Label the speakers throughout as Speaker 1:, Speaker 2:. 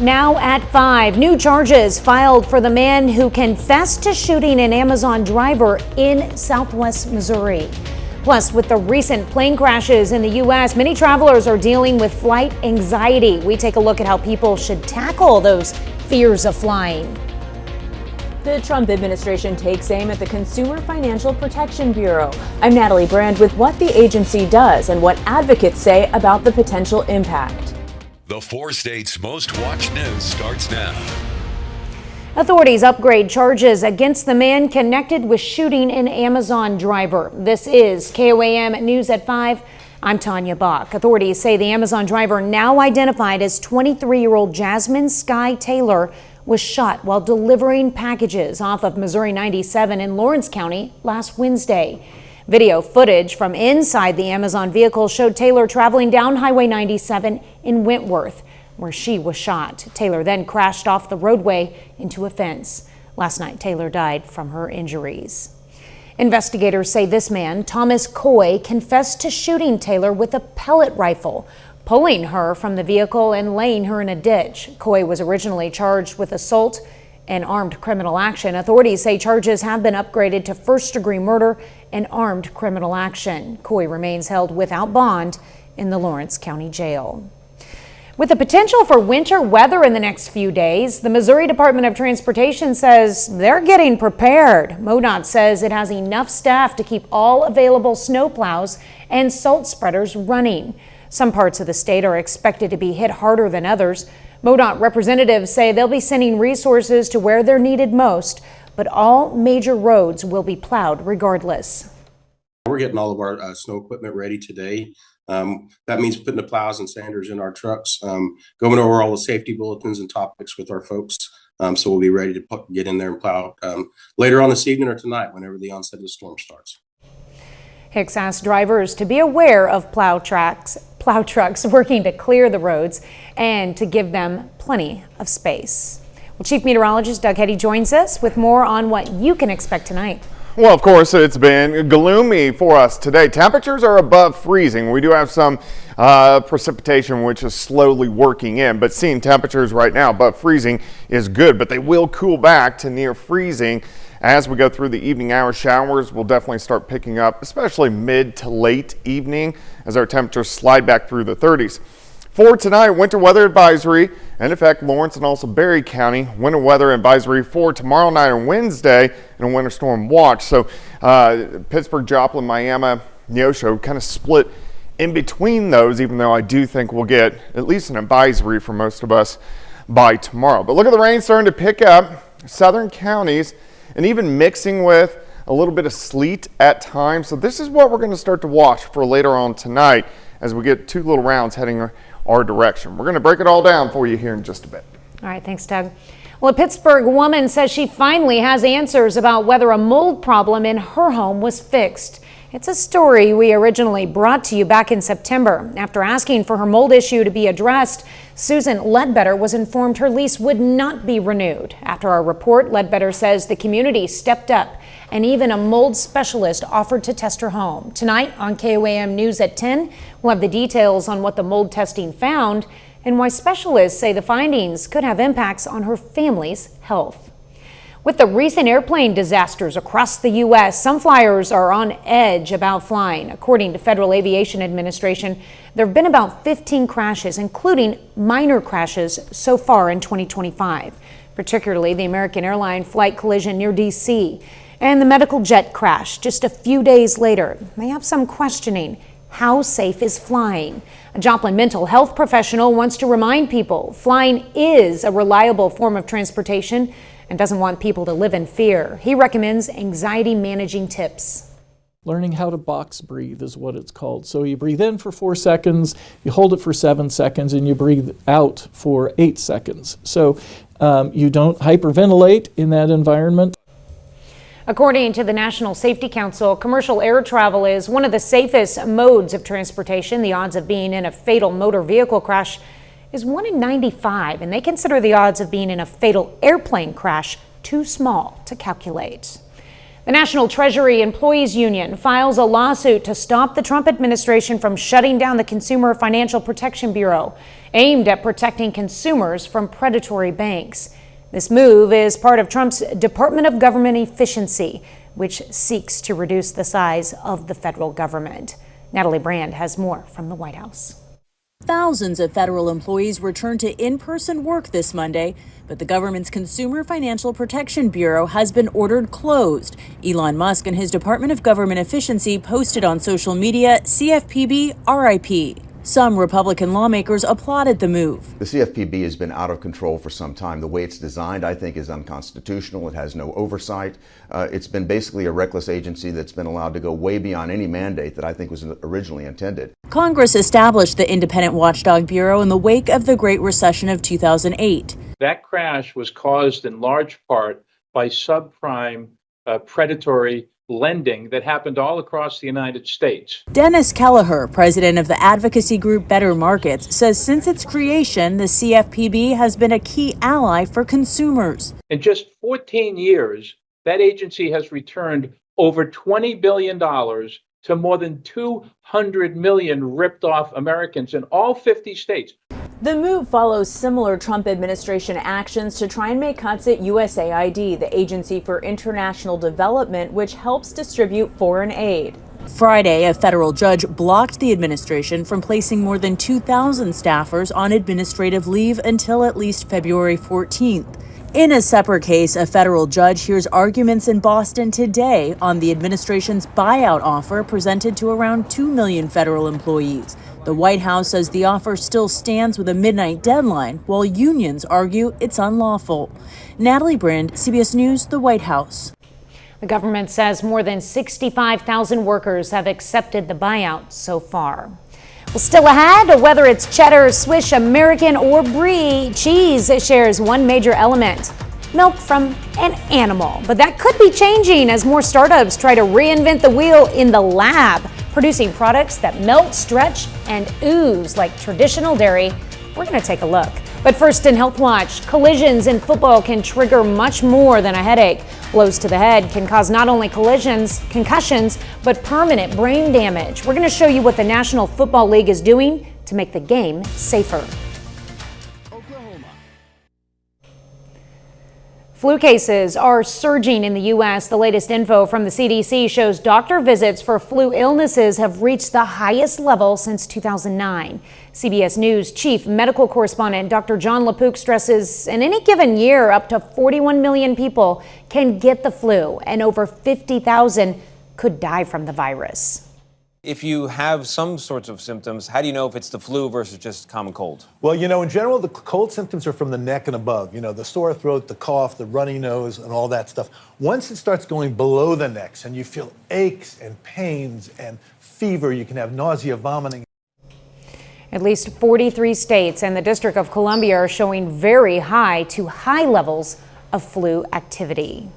Speaker 1: Now at 5, new charges filed for the man who confessed to shooting an Amazon driver in Southwest Missouri. Plus, with the recent plane crashes in the U.S., many travelers are dealing with flight anxiety. We take a look at how people should tackle those fears of flying.
Speaker 2: The Trump administration takes aim at the Consumer Financial Protection Bureau. I'm Natalie Brand with what the agency does and what advocates say about the potential impact.
Speaker 3: The 4 states' most watched news starts now.
Speaker 1: Authorities upgrade charges against the man connected with shooting an Amazon driver. This is KOAM News at 5. I'm Tanya Bach. Authorities say the Amazon driver, now identified as 23-year-old Jasmine Sky Taylor, was shot while delivering packages off of Missouri 97 in Lawrence County last Wednesday. Video footage from inside the Amazon vehicle showed Taylor traveling down Highway 97 in Wentworth, where she was shot. Taylor then crashed off the roadway into a fence. Last night, Taylor died from her injuries. Investigators say this man, Thomas Coy, confessed to shooting Taylor with a pellet rifle, pulling her from the vehicle and laying her in a ditch. Coy was originally charged with assault and armed criminal action. Authorities say charges have been upgraded to first-degree murder and armed criminal action. Coy remains held without bond in the Lawrence County Jail. With the potential for winter weather in the next few days, the Missouri Department of Transportation says they're getting prepared. MoDOT says it has enough staff to keep all available snowplows and salt spreaders running. Some parts of the state are expected to be hit harder than others. MoDOT representatives say they'll be sending resources to where they're needed most, but all major roads will be plowed regardless.
Speaker 4: We're getting all of our snow equipment ready today. That means putting the plows and sanders in our trucks, going over all the safety bulletins and topics with our folks. So we'll be ready to get in there and plow later on this evening or tonight, whenever the onset of the storm starts.
Speaker 1: Hicks asked drivers to be aware of plow trucks working to clear the roads and to give them plenty of space. Well, Chief Meteorologist Doug Heddy joins us with more on what you can expect tonight.
Speaker 5: Well, of course, it's been gloomy for us today. Temperatures are above freezing. We do have some precipitation, which is slowly working in, but seeing temperatures right now above freezing is good, but they will cool back to near freezing as we go through the evening hours. Showers will definitely start picking up, especially mid to late evening as our temperatures slide back through the 30s. For tonight, winter weather advisory in effect Lawrence and also Berry County. Winter weather advisory for tomorrow night and Wednesday, and a winter storm watch. So Pittsburgh, Joplin, Miami, Neosho kind of split in between those, even though I do think we'll get at least an advisory for most of us by tomorrow. But look at the rain starting to pick up southern counties and even mixing with a little bit of sleet at times. So this is what we're going to start to watch for later on tonight as we get 2 little rounds heading our direction. We're going to break it all down for you here in just a bit.
Speaker 1: All right, thanks, Doug. Well, a Pittsburgh woman says she finally has answers about whether a mold problem in her home was fixed. It's a story we originally brought to you back in September. After asking for her mold issue to be addressed, Susan Ledbetter was informed her lease would not be renewed. After our report, Ledbetter says the community stepped up and even a mold specialist offered to test her home. Tonight on KOAM News at 10, we'll have the details on what the mold testing found and why specialists say the findings could have impacts on her family's health. With the recent airplane disasters across the U.S., some flyers are on edge about flying. According to Federal Aviation Administration, there have been about 15 crashes, including minor crashes so far in 2025, particularly the American Airlines flight collision near D.C. and the medical jet crash just a few days later. They have some questioning. How safe is flying? A Joplin mental health professional wants to remind people flying is a reliable form of transportation and doesn't want people to live in fear. He recommends anxiety managing tips.
Speaker 6: Learning how to box breathe is what it's called. So you breathe in for 4 seconds, you hold it for 7 seconds, and you breathe out for 8 seconds. So you don't hyperventilate in that environment.
Speaker 1: According to the National Safety Council, commercial air travel is one of the safest modes of transportation. The odds of being in a fatal motor vehicle crash is 1 in 95, and they consider the odds of being in a fatal airplane crash too small to calculate. The National Treasury Employees Union files a lawsuit to stop the Trump administration from shutting down the Consumer Financial Protection Bureau, aimed at protecting consumers from predatory banks. This move is part of Trump's Department of Government Efficiency, which seeks to reduce the size of the federal government. Natalie Brand has more from the White House.
Speaker 2: Thousands of federal employees returned to in-person work this Monday, but the government's Consumer Financial Protection Bureau has been ordered closed. Elon Musk and his Department of Government Efficiency posted on social media, CFPB RIP. Some Republican lawmakers applauded the move.
Speaker 7: The CFPB has been out of control for some time. The way it's designed, I think, is unconstitutional. It has no oversight. It's been basically a reckless agency that's been allowed to go way beyond any mandate that I think was originally intended.
Speaker 2: Congress established the Independent Watchdog Bureau in the wake of the Great Recession of 2008.
Speaker 8: That crash was caused in large part by subprime predatory lending that happened all across the United States.
Speaker 2: Dennis Kelleher, president of the advocacy group Better Markets, says since its creation, the CFPB has been a key ally for consumers.
Speaker 8: In just 14 years, that agency has returned over $20 billion to more than 200 million ripped off Americans in all 50 states.
Speaker 2: The move follows similar Trump administration actions to try and make cuts at USAID, the Agency for International Development, which helps distribute foreign aid. Friday, a federal judge blocked the administration from placing more than 2,000 staffers on administrative leave until at least February 14th. In a separate case, a federal judge hears arguments in Boston today on the administration's buyout offer presented to around 2 million federal employees. The White House says the offer still stands with a midnight deadline, while unions argue it's unlawful. Natalie Brand, CBS News, the White House.
Speaker 1: The government says more than 65,000 workers have accepted the buyout so far. Well, still ahead, whether it's cheddar, Swiss, American, or brie, cheese shares one major element: milk from an animal. But that could be changing as more startups try to reinvent the wheel in the lab, producing products that melt, stretch, and ooze like traditional dairy. We're going to take a look. But first, in Health Watch, collisions in football can trigger much more than a headache. Blows to the head can cause not only concussions, but permanent brain damage. We're going to show you what the National Football League is doing to make the game safer. Flu cases are surging in the U.S. The latest info from the CDC shows doctor visits for flu illnesses have reached the highest level since 2009. CBS News chief medical correspondent Dr. John LaPook stresses in any given year, up to 41 million people can get the flu and over 50,000 could die from the virus.
Speaker 9: If you have some sorts of symptoms, how do you know if it's the flu versus just common cold?
Speaker 10: Well, in general, the cold symptoms are from the neck and above. The sore throat, the cough, the runny nose, and all that stuff. Once it starts going below the necks and you feel aches and pains and fever, you can have nausea, vomiting.
Speaker 1: At least 43 states and the District of Columbia are showing very high to high levels of flu activity.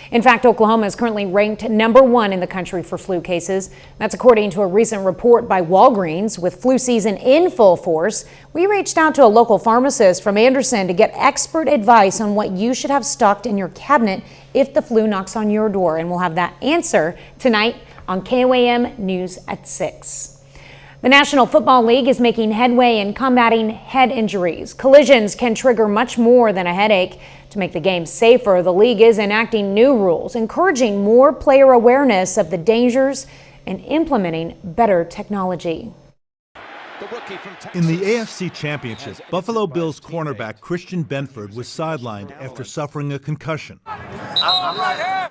Speaker 1: In fact, Oklahoma is currently ranked #1 in the country for flu cases. That's according to a recent report by Walgreens. With flu season in full force, we reached out to a local pharmacist from Anderson to get expert advice on what you should have stocked in your cabinet if the flu knocks on your door. And we'll have that answer tonight on KOAM News at 6. The National Football League is making headway in combating head injuries. Collisions can trigger much more than a headache. To make the game safer, the league is enacting new rules, encouraging more player awareness of the dangers and implementing better technology.
Speaker 11: In the AFC Championship, Buffalo Bills cornerback Christian Benford was sidelined after suffering a concussion.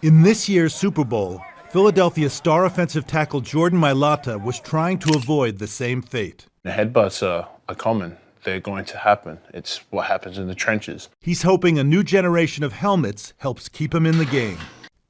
Speaker 11: In this year's Super Bowl, Philadelphia star offensive tackle Jordan Mailata was trying to avoid the same fate.
Speaker 12: The headbutts are common. They're going to happen. It's what happens in the trenches.
Speaker 11: He's hoping a new generation of helmets helps keep him in the game.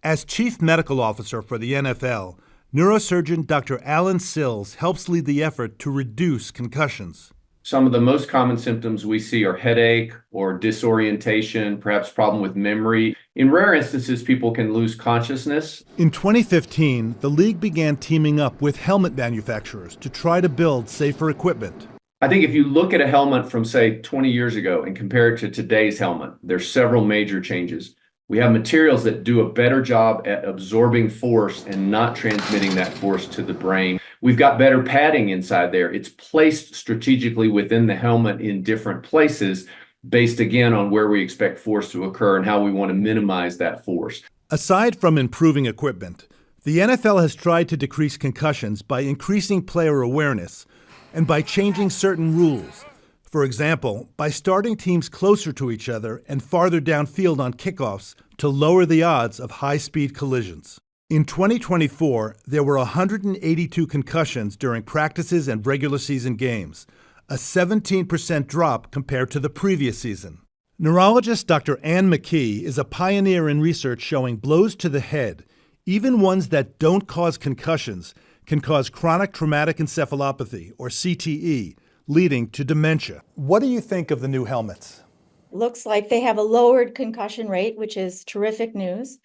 Speaker 11: As chief medical officer for the NFL, neurosurgeon Dr. Alan Sills helps lead the effort to reduce concussions.
Speaker 13: Some of the most common symptoms we see are headache or disorientation, perhaps problem with memory. In rare instances, people can lose consciousness.
Speaker 11: In 2015, the league began teaming up with helmet manufacturers to try to build safer equipment.
Speaker 13: I think if you look at a helmet from, say, 20 years ago and compare it to today's helmet, there's several major changes. We have materials that do a better job at absorbing force and not transmitting that force to the brain. We've got better padding inside there. It's placed strategically within the helmet in different places, based again on where we expect force to occur and how we want to minimize that force.
Speaker 11: Aside from improving equipment, the NFL has tried to decrease concussions by increasing player awareness and by changing certain rules. For example, by starting teams closer to each other and farther downfield on kickoffs to lower the odds of high-speed collisions. In 2024, there were 182 concussions during practices and regular season games, a 17% drop compared to the previous season. Neurologist Dr. Ann McKee is a pioneer in research showing blows to the head, even ones that don't cause concussions, can cause chronic traumatic encephalopathy, or CTE, leading to dementia.
Speaker 10: What do you think of the new helmets?
Speaker 14: Looks like they have a lowered concussion rate, which is terrific news.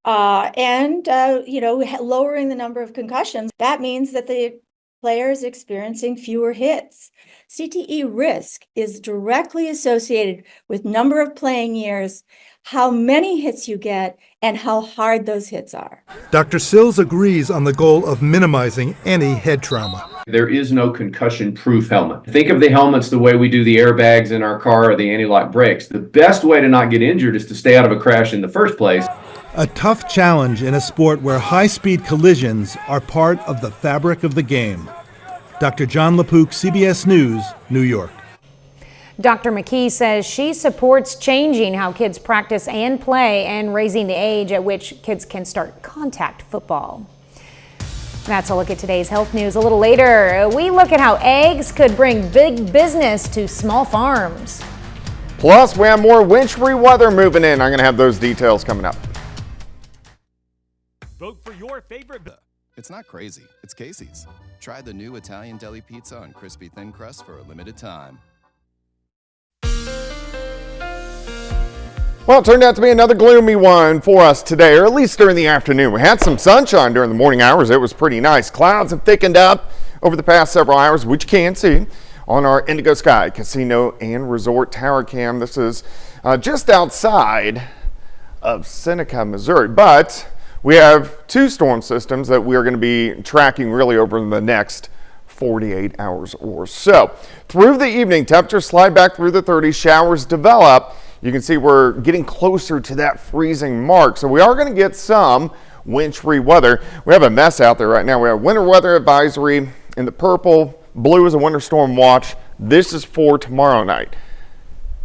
Speaker 14: Lowering the number of concussions, that means that the player is experiencing fewer hits. CTE risk is directly associated with number of playing years, how many hits you get, and how hard those hits are.
Speaker 11: Dr. Sills agrees on the goal of minimizing any head trauma.
Speaker 13: There is no concussion-proof helmet. Think of the helmets the way we do the airbags in our car or the anti-lock brakes. The best way to not get injured is to stay out of a crash in the first place.
Speaker 11: A tough challenge in a sport where high-speed collisions are part of the fabric of the game. Dr. John LaPook, CBS News, New York.
Speaker 1: Dr. McKee says she supports changing how kids practice and play and raising the age at which kids can start contact football. That's a look at today's health news. A little later, we look at how eggs could bring big business to small farms.
Speaker 5: Plus, we have more wintry weather moving in. I'm going to have those details coming up.
Speaker 15: Vote for your favorite. It's not crazy. It's Casey's. Try the new Italian deli pizza on crispy thin crust for a limited time.
Speaker 5: Well, it turned out to be another gloomy one for us today, or at least during the afternoon. We had some sunshine during the morning hours. It was pretty nice. Clouds have thickened up over the past several hours, which you can see on our Indigo Sky Casino and Resort Tower Cam. This is just outside of Seneca, Missouri, but we have two storm systems that we are going to be tracking really over the next 48 hours or so. Through the evening, temperatures slide back through the 30s, showers develop. You can see we're getting closer to that freezing mark. So we are going to get some wintry weather. We have a mess out there right now. We have winter weather advisory in the purple. Blue is a winter storm watch. This is for tomorrow night.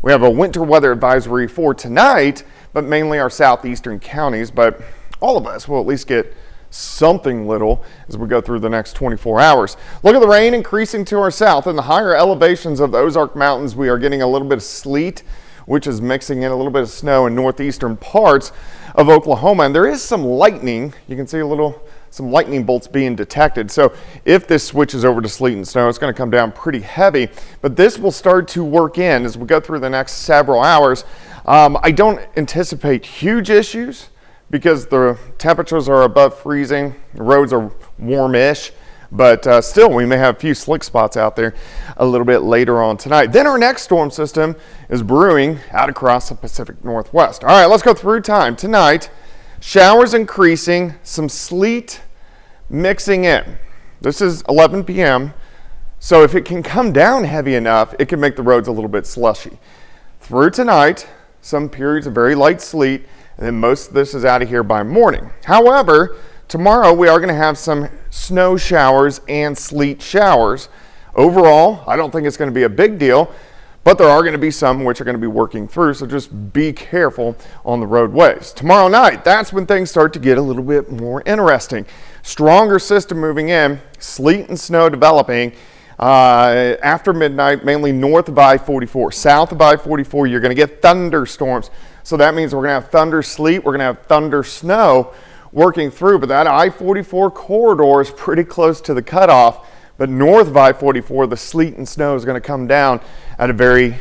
Speaker 5: We have a winter weather advisory for tonight, but mainly our southeastern counties. But all of us will at least get something little as we go through the next 24 hours. Look at the rain increasing to our south. In the higher elevations of the Ozark Mountains, we are getting a little bit of sleet, which is mixing in a little bit of snow in northeastern parts of Oklahoma. And there is some lightning. You can see some lightning bolts being detected. So if this switches over to sleet and snow, it's going to come down pretty heavy. But this will start to work in as we go through the next several hours. I don't anticipate huge issues because the temperatures are above freezing. The roads are warmish. But still, we may have a few slick spots out there a little bit later on tonight. Then our next storm system is brewing out across the Pacific Northwest. All right, let's go through time. Tonight, showers increasing, some sleet mixing in. This is 11 p.m., so if it can come down heavy enough, it can make the roads a little bit slushy. Through tonight, some periods of very light sleet, and then most of this is out of here by morning. However, tomorrow we are going to have some snow showers and sleet showers. Overall, I don't think it's going to be a big deal, but there are going to be some which are going to be working through, so just be careful on the roadways. Tomorrow night, that's when things start to get a little bit more interesting. Stronger system moving in, sleet and snow developing after midnight, mainly north of I-44. South of I-44, you're going to get thunderstorms. So that means we're going to have thunder sleet, we're going to have thunder snow working through, but that I-44 corridor is pretty close to the cutoff. But north of I-44, the sleet and snow is going to come down at a very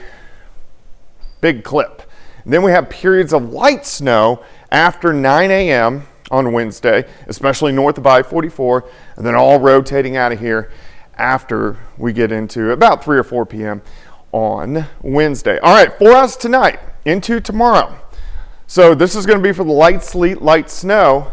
Speaker 5: big clip. And then we have periods of light snow after 9 a.m. on Wednesday, especially north of I-44, and then all rotating out of here after we get into about 3 or 4 p.m. on Wednesday. All right, for us tonight into tomorrow, So this is going to be for the light sleet, light snow.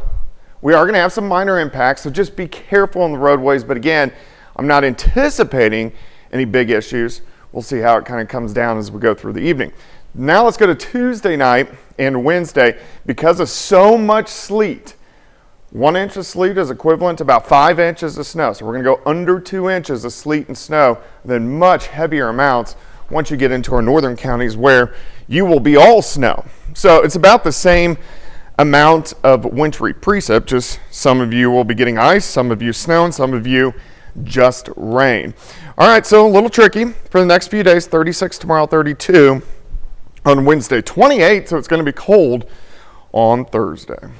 Speaker 5: We are going to have some minor impacts, so just be careful on the roadways. But again, I'm not anticipating any big issues. We'll see how it kind of comes down as we go through the evening. Now let's go to Tuesday night and Wednesday. Because of so much sleet, 1 inch of sleet is equivalent to about 5 inches of snow. So we're going to go under 2 inches of sleet and snow, then much heavier amounts once you get into our northern counties where you will be all snow. So it's about the same amount of wintry precip, just some of you will be getting ice, some of you snow, and some of you just rain. All right, so a little tricky for the next few days. 36 tomorrow, 32 on Wednesday, 28, so it's going to be cold on Thursday.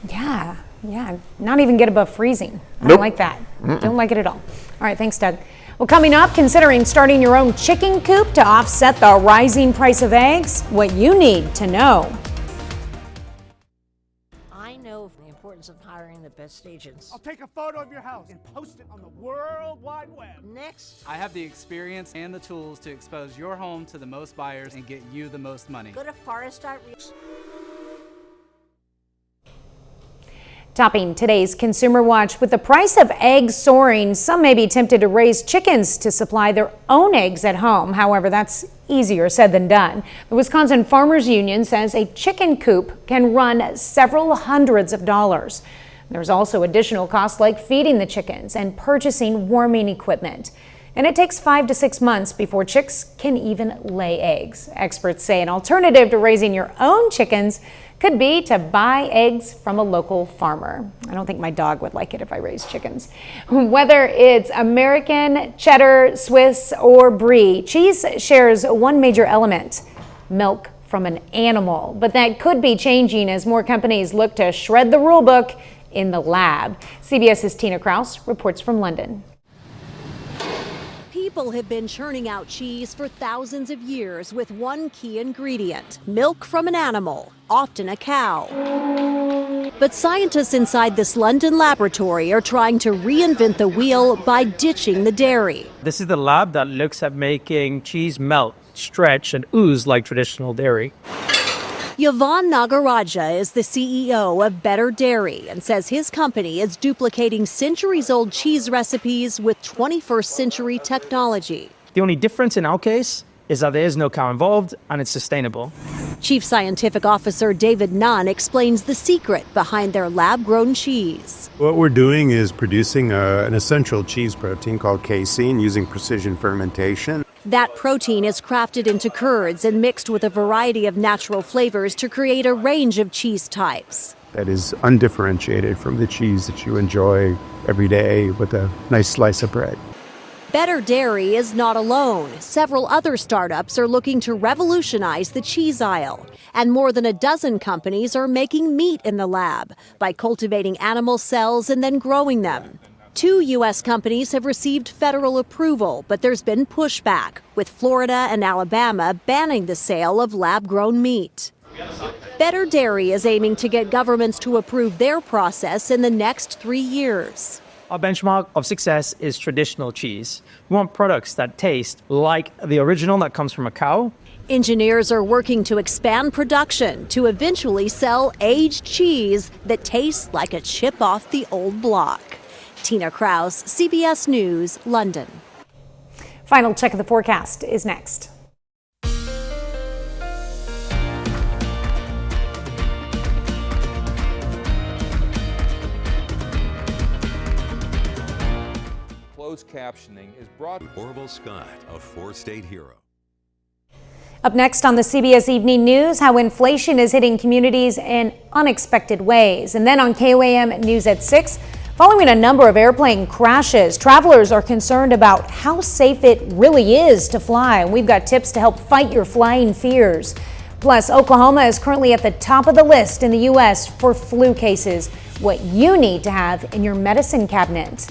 Speaker 1: Yeah, not even get above freezing. I don't like that. Don't like it at all. All right, thanks, Doug. Well, coming up, considering starting your own chicken coop to offset the rising price of eggs, what you need to know.
Speaker 16: I know the importance of hiring the best agents.
Speaker 17: I'll take a photo of your house and post it on the World Wide Web.
Speaker 16: Next,
Speaker 18: I have the experience and the tools to expose your home to the most buyers and get you the most money.
Speaker 16: go to forest.reach.
Speaker 1: Topping today's Consumer Watch, with the price of eggs soaring, some may be tempted to raise chickens to supply their own eggs at home. However, that's easier said than done. The Wisconsin Farmers Union says a chicken coop can run several hundreds of dollars. There's also additional costs like feeding the chickens and purchasing warming equipment. And it takes 5 to 6 months before chicks can even lay eggs. Experts say an alternative to raising your own chickens could be to buy eggs from a local farmer. I don't think my dog would like it if I raised chickens. Whether it's American, cheddar, Swiss, or brie, cheese shares one major element: milk from an animal. But that could be changing as more companies look to shred the rule book in the lab. CBS's Tina Kraus reports from London.
Speaker 19: People have been churning out cheese for thousands of years with one key ingredient: milk from an animal, often a cow. But scientists inside this London laboratory are trying to reinvent the wheel by ditching the dairy.
Speaker 20: This is the lab that looks at making cheese melt, stretch, and ooze like traditional dairy.
Speaker 19: Yvonne Nagaraja is the CEO of Better Dairy and says his company is duplicating centuries-old cheese recipes with 21st century technology.
Speaker 20: The only difference in our case is that there is no cow involved and it's sustainable.
Speaker 19: Chief Scientific Officer David Nunn explains the secret behind their lab-grown cheese.
Speaker 21: What we're doing is producing an essential cheese protein called casein using precision fermentation.
Speaker 19: That protein is crafted into curds and mixed with a variety of natural flavors to create a range of cheese types.
Speaker 21: That is undifferentiated from the cheese that you enjoy every day with a nice slice of bread.
Speaker 19: Better Dairy is not alone. Several other startups are looking to revolutionize the cheese aisle. And more than a dozen companies are making meat in the lab by cultivating animal cells and then growing them. 2 U.S. companies have received federal approval, but there's been pushback, with Florida and Alabama banning the sale of lab-grown meat. Better Dairy is aiming to get governments to approve their process in the next 3 years.
Speaker 20: Our benchmark of success is traditional cheese. We want products that taste like the original that comes from a cow.
Speaker 19: Engineers are working to expand production to eventually sell aged cheese that tastes like a chip off the old block. Tina Kraus, CBS News, London.
Speaker 1: Final check of the forecast is next.
Speaker 3: Closed captioning is brought to Orville Scott, a 4-state hero.
Speaker 1: Up next on the CBS Evening News, how inflation is hitting communities in unexpected ways. And then on KOAM News at 6, following a number of airplane crashes, travelers are concerned about how safe it really is to fly. We've got tips to help fight your flying fears. Plus, Oklahoma is currently at the top of the list in the U.S. for flu cases, what you need to have in your medicine cabinet.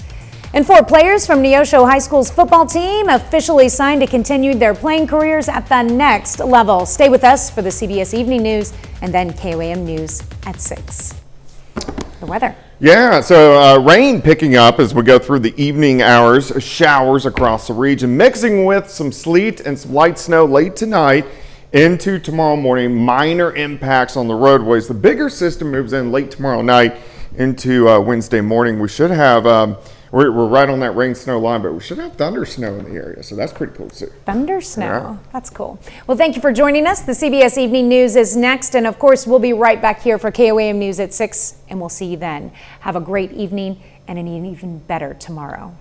Speaker 1: And 4 players from Neosho High School's football team officially signed to continue their playing careers at the next level. Stay with us for the CBS Evening News and then KOAM News at 6. The weather.
Speaker 5: Yeah, so rain picking up as we go through the evening hours, showers across the region, mixing with some sleet and some light snow late tonight into tomorrow morning. Minor impacts on the roadways. The bigger system moves in late tomorrow night into Wednesday morning. We should have, we're right on that rain snow line, but we should have thunder snow in the area. So that's pretty cool too.
Speaker 1: Thunder snow.
Speaker 5: Yeah.
Speaker 1: That's cool. Well, thank you for joining us. The CBS Evening News is next. And of course, we'll be right back here for KOAM News at 6. And we'll see you then. Have a great evening and an even better tomorrow.